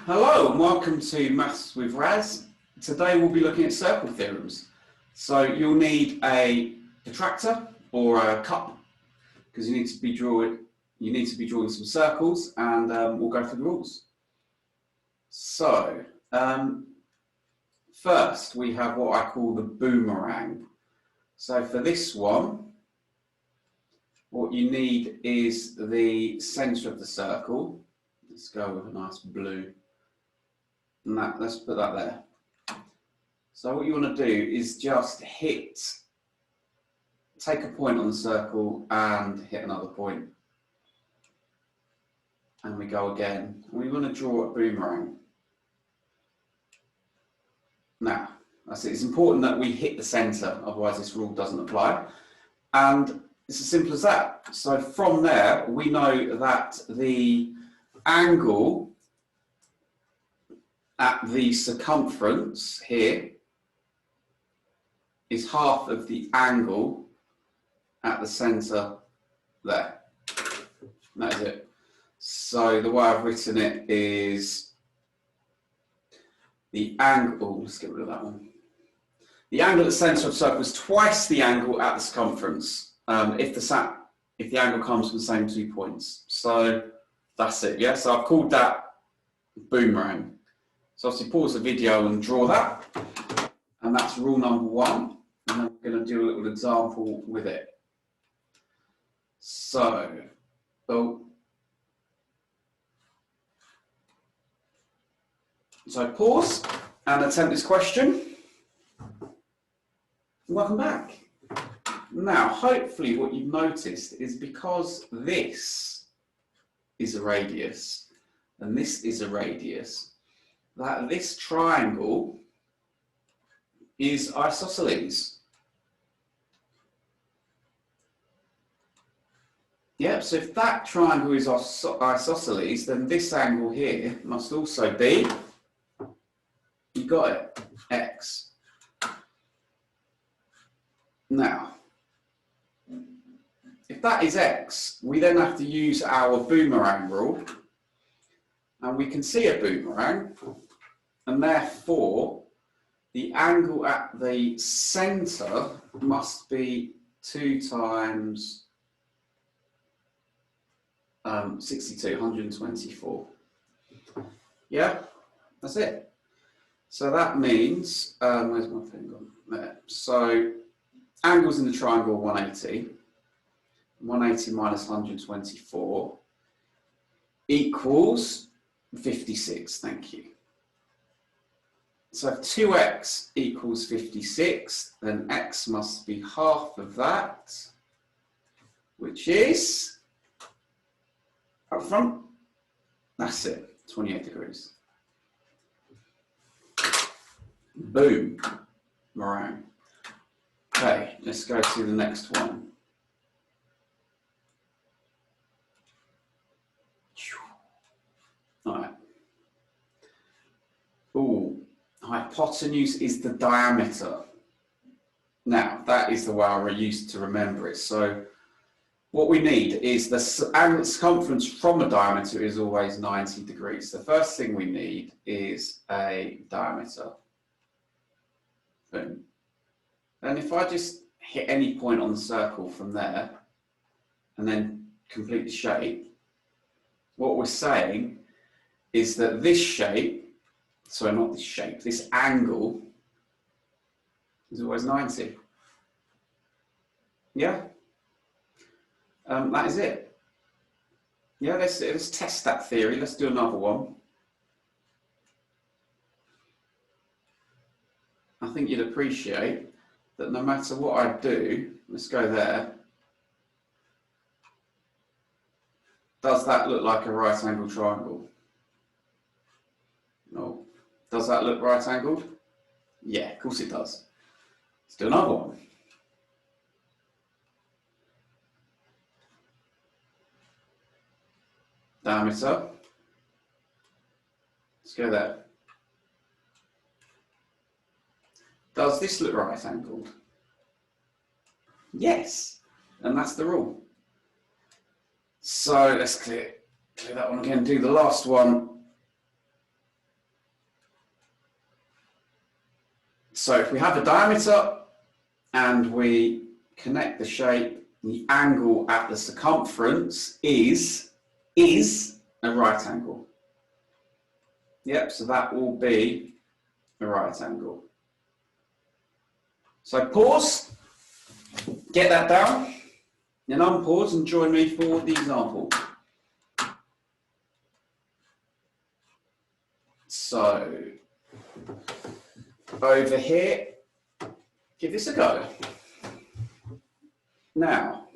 Hello and welcome to Maths with Raz. Today we'll be looking at circle theorems. So you'll need a protractor or a cup because you need to be drawing some circles, and we'll go through the rules. So first we have what I call the boomerang. So for this one, what you need is the centre of the circle. Let's go with a nice blue. And let's put that there. So what you want to do is just take a point on the circle and hit another point. And we go again. We want to draw a boomerang. Now, that's it. It's important that we hit the centre, otherwise this rule doesn't apply. And it's as simple as that. So from there, we know that the angle at the circumference here is half of the angle at the centre there. And that is it. So the way I've written it is the angle, let's get rid of that one. The angle at the centre of the circle is twice the angle at the circumference if the angle comes from the same 2 points. So that's it, yeah? So I've called that boomerang. So obviously pause the video and draw that. And that's rule number 1. And then we're going to do a little example with it. So pause and attempt this question. Welcome back. Now, hopefully what you've noticed is because this is a radius and this is a radius, that this triangle is isosceles. Yep, so if that triangle is isosceles, then this angle here must also be, you got it, x. Now, if that is x, we then have to use our boomerang rule, and we can see a boomerang, and therefore the angle at the centre must be 2 times 62, 124. Yeah, that's it. So that means, where's my thing gone? There. So angles in the triangle are 180. 180 minus 124 equals 56, thank you. So if 2x equals 56, then x must be half of that, which is, up front, that's it, 28 degrees. Boom, meringue. Okay, let's go to the next one. All right. Ooh, hypotenuse is the diameter. Now, that is the way I used to remember it. So what we need is the angle circumference from a diameter is always 90 degrees. The first thing we need is a diameter. Boom. And if I just hit any point on the circle from there and then complete the shape, what we're saying is that this shape, sorry, not this shape, this angle is always 90. Yeah? That is it. Yeah, let's test that theory. Let's do another one. I think you'd appreciate that no matter what I do, let's go there. Does that look like a right angled triangle? No. Does that look right angled? Yeah, of course it does. Let's do another one. Diameter. Let's go there. Does this look right angled? Yes, and that's the rule. So let's clear that one again, do the last one. So if we have a diameter and we connect the shape, the angle at the circumference is a right angle. Yep, so that will be a right angle. So pause, get that down, then unpause and join me for the example. So, over here, give this a go. Now,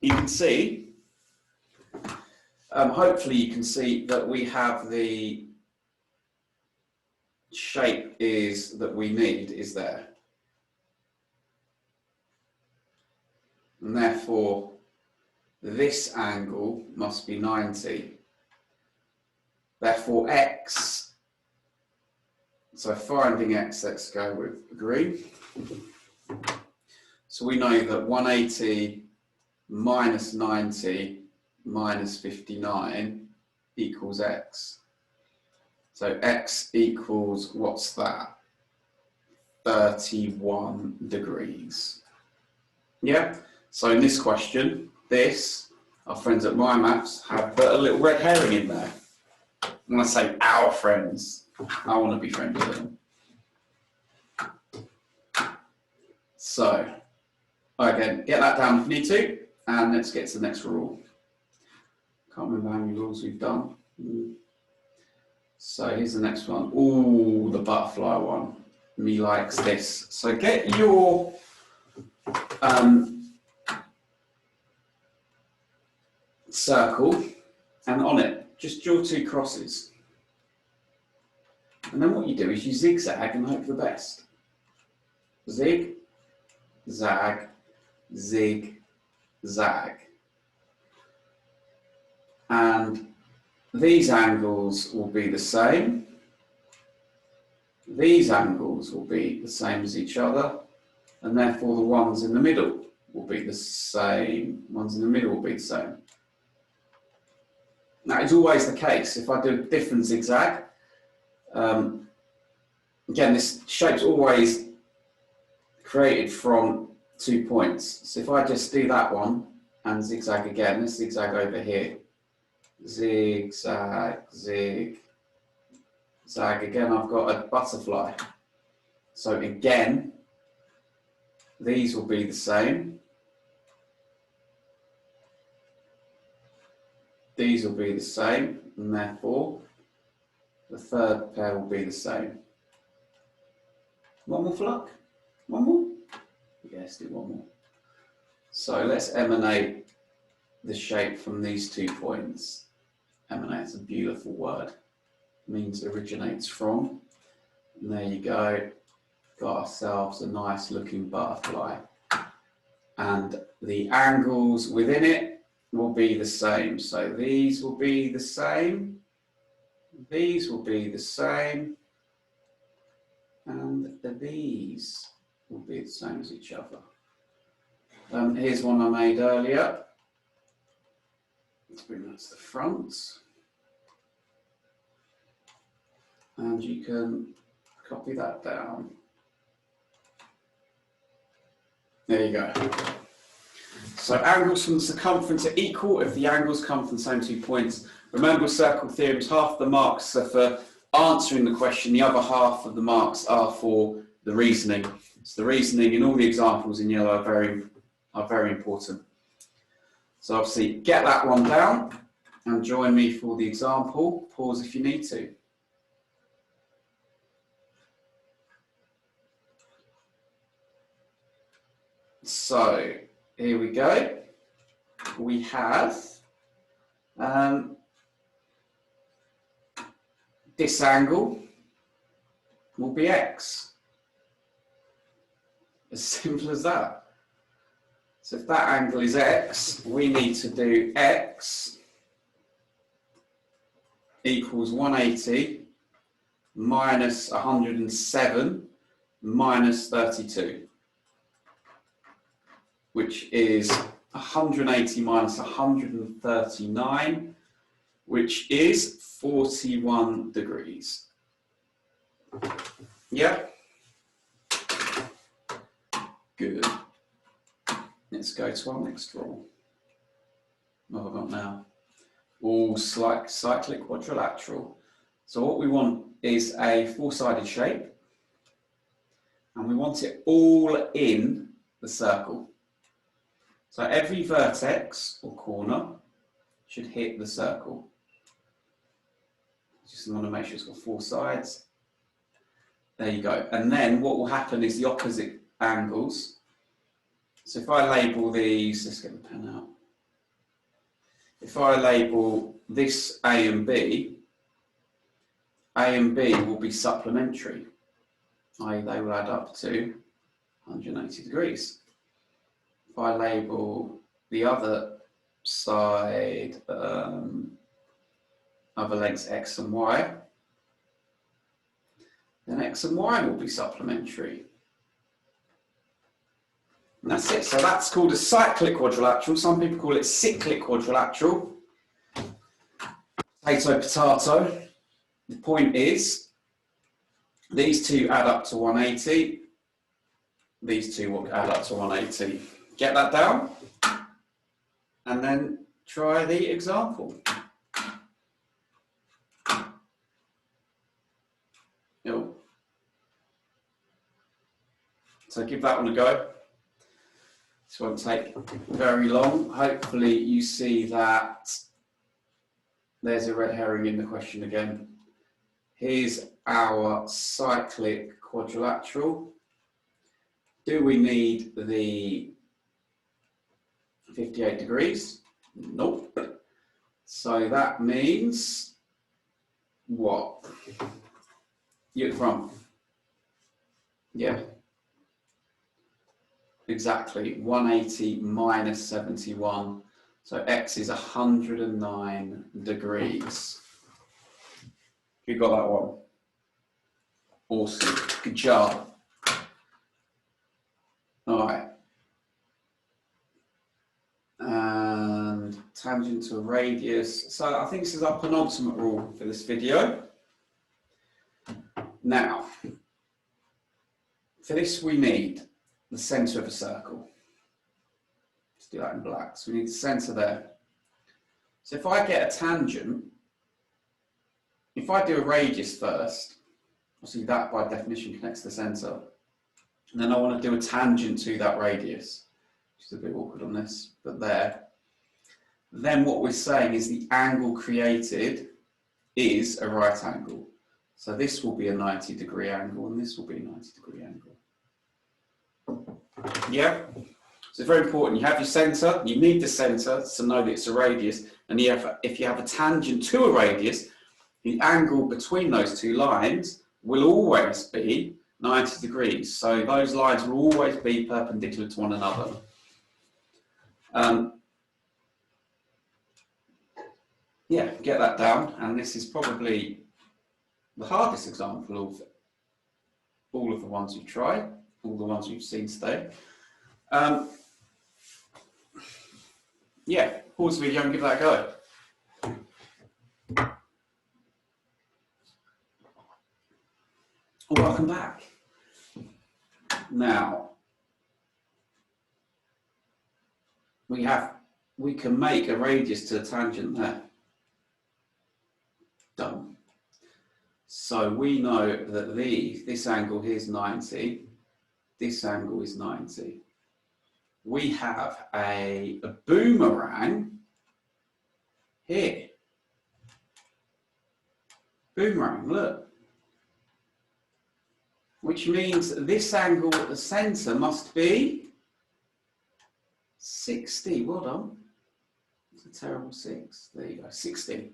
you can see, hopefully you can see that we have the shape that we need is there. And therefore, this angle must be 90. Therefore, x, so finding x, let's go with green. So we know that 180 minus 90 minus 59 equals x. So x equals, what's that? 31 degrees. Yeah? So in this question, our friends at My Maths have put a little red herring in there. When I say our friends, I want to be friends with them. So, again, get that down if you need to, and let's get to the next rule. Can't remember how many rules we've done. So here's the next one. Ooh, the butterfly one. Me likes this. So get your circle, and on it, just draw two crosses. And then what you do is you zigzag and hope for the best. Zig, zag, zig, zag. And these angles will be the same. These angles will be the same as each other. And therefore the ones in the middle will be the same. Ones in the middle will be the same. That is always the case. If I do a different zigzag, again, this shape's always created from 2 points. So if I just do that one and zigzag again, let's zigzag over here. Zigzag, zig, zag. Again, I've got a butterfly. So again, these will be the same. These will be the same, and therefore the third pair will be the same. One more for luck? One more? Yes, do one more. So let's emanate the shape from these 2 points. Emanate is a beautiful word. It means originates from. And there you go. Got ourselves a nice looking butterfly. And the angles within it will be the same. So these will be the same. These will be the same. And these will be the same as each other. Here's one I made earlier. Let's bring that to the front. And you can copy that down. There you go. So angles from the circumference are equal if the angles come from the same 2 points. Remember circle theorems, half the marks are for answering the question, the other half of the marks are for the reasoning. So the reasoning in all the examples in yellow are very important. So obviously get that one down and join me for the example. Pause if you need to. So here we go. We have this angle will be x. As simple as that. So if that angle is x, we need to do x equals 180 minus 107 minus 32, which is 180 minus 139, which is 41 degrees. Yeah? Good. Let's go to our next rule. What have I got now? All cyclic quadrilateral. So what we want is a four-sided shape, and we want it all in the circle. So every vertex or corner should hit the circle. Just want to make sure it's got four sides. There you go. And then what will happen is the opposite angles. So if I label these, let's get the pen out. If I label this A and B will be supplementary, i.e. they will add up to 180 degrees. If I label the other side, other lengths X and Y, then X and Y will be supplementary. And that's it. So that's called a cyclic quadrilateral. Some people call it cyclic quadrilateral. Potato, potato. The point is, these two add up to 180. These two will add up to 180. Get that down, and then try the example. So give that one a go. This won't take very long. Hopefully you see that there's a red herring in the question again. Here's our cyclic quadrilateral. Do we need the 58 degrees? Nope. So that means what? You're from? Yeah. Exactly, 180 minus 71. So X is 109 degrees. You got that one? Awesome, good job. All right. And tangent to a radius. So I think this is our penultimate rule for this video. Now, for this we need the centre of a circle. Let's do that in black. So we need the centre there. So if I get a tangent, if I do a radius first, obviously that by definition connects to the centre, and then I want to do a tangent to that radius, which is a bit awkward on this, but there. Then what we're saying is the angle created is a right angle. So this will be a 90-degree angle, and this will be a 90-degree angle. Yeah, so it's very important. You have your centre, you need the centre to know that it's a radius, and if you have a tangent to a radius, the angle between those two lines will always be 90 degrees. So those lines will always be perpendicular to one another. Yeah, get that down, and this is probably the hardest example of all of the ones you've tried, all the ones you've seen today. Yeah, pause the video and give that a go. Welcome back. Now, we can make a radius to a tangent there. Done. So we know that this angle here is 90, this angle is 90. We have a boomerang here. Boomerang, look. Which means this angle at the centre must be 60. Well done. It's a terrible 6. There you go, 60.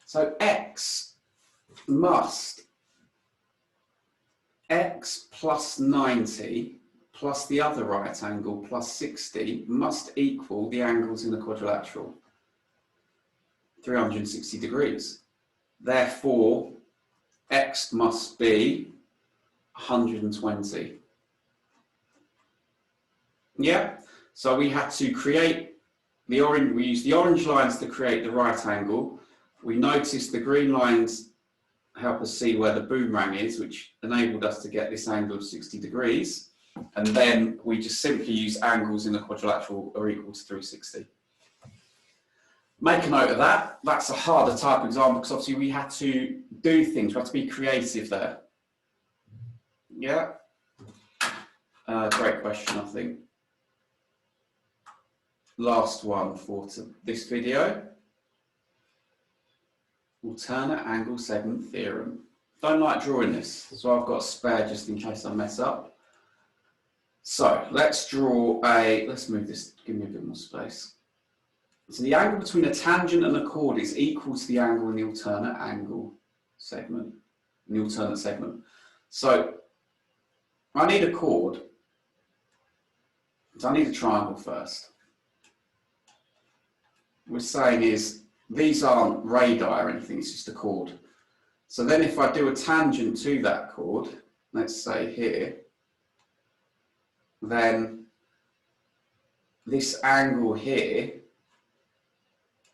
So X plus 90 plus the other right angle plus 60 must equal the angles in the quadrilateral, 360 degrees. Therefore, X must be 120. Yeah, so we had to create the orange, we used the orange lines to create the right angle. We noticed the green lines help us see where the boomerang is, which enabled us to get this angle of 60 degrees. And then we just simply use angles in the quadrilateral are equal to 360. Make a note of that. That's a harder type example because obviously we had to do things, we had to be creative there. Yeah? Great question, I think. Last one for this video. Alternate angle segment theorem. Don't like drawing this, so I've got a spare just in case I mess up. So let's draw let's move this, give me a bit more space. So the angle between a tangent and a chord is equal to the angle in the alternate angle segment, So I need a chord, so I need a triangle first. What we're saying is these aren't radii or anything, it's just a chord. So then if I do a tangent to that chord, let's say here, then this angle here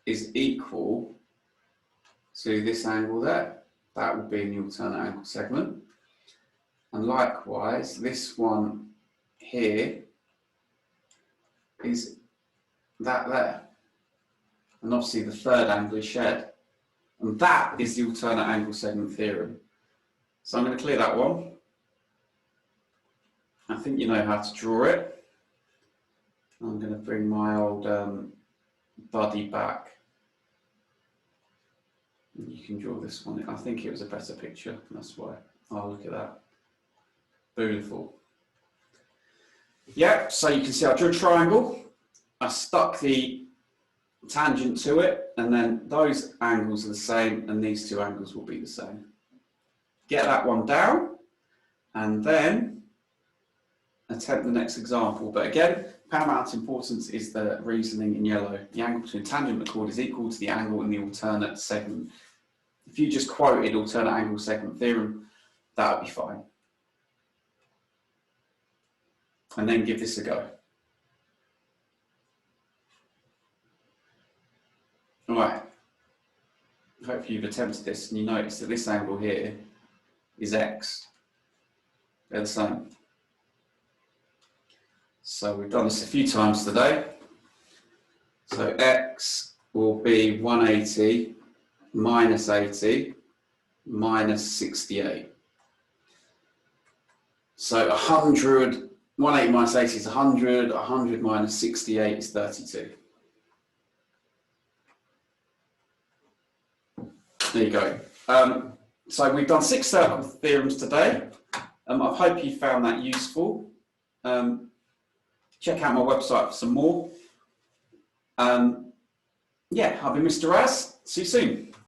is equal to this angle there. That would be in the alternate angle segment. And likewise, this one here is that there. And obviously the third angle is shared. And that is the alternate angle segment theorem. So I'm going to clear that one. I think you know how to draw it. I'm going to bring my old buddy back. You can draw this one. I think it was a better picture. That's why. Oh, look at that. Beautiful. Yeah, so you can see I drew a triangle. I stuck the tangent to it, and then those angles are the same, and these two angles will be the same. Get that one down, and then attempt the next example. But again, paramount importance is the reasoning in yellow. The angle between tangent and chord is equal to the angle in the alternate segment. If you just quoted alternate angle segment theorem, that would be fine. And then give this a go. All right. Hopefully you've attempted this and you notice that this angle here is x. They're the same. So we've done this a few times today. So x will be 180 minus 80 minus 68. So 180 minus 80 is 100, 100 minus 68 is 32. There you go. So we've done 6 circle theorems today. I hope you found that useful. Check out my website for some more. Yeah, I've been Mr. Raz. See you soon.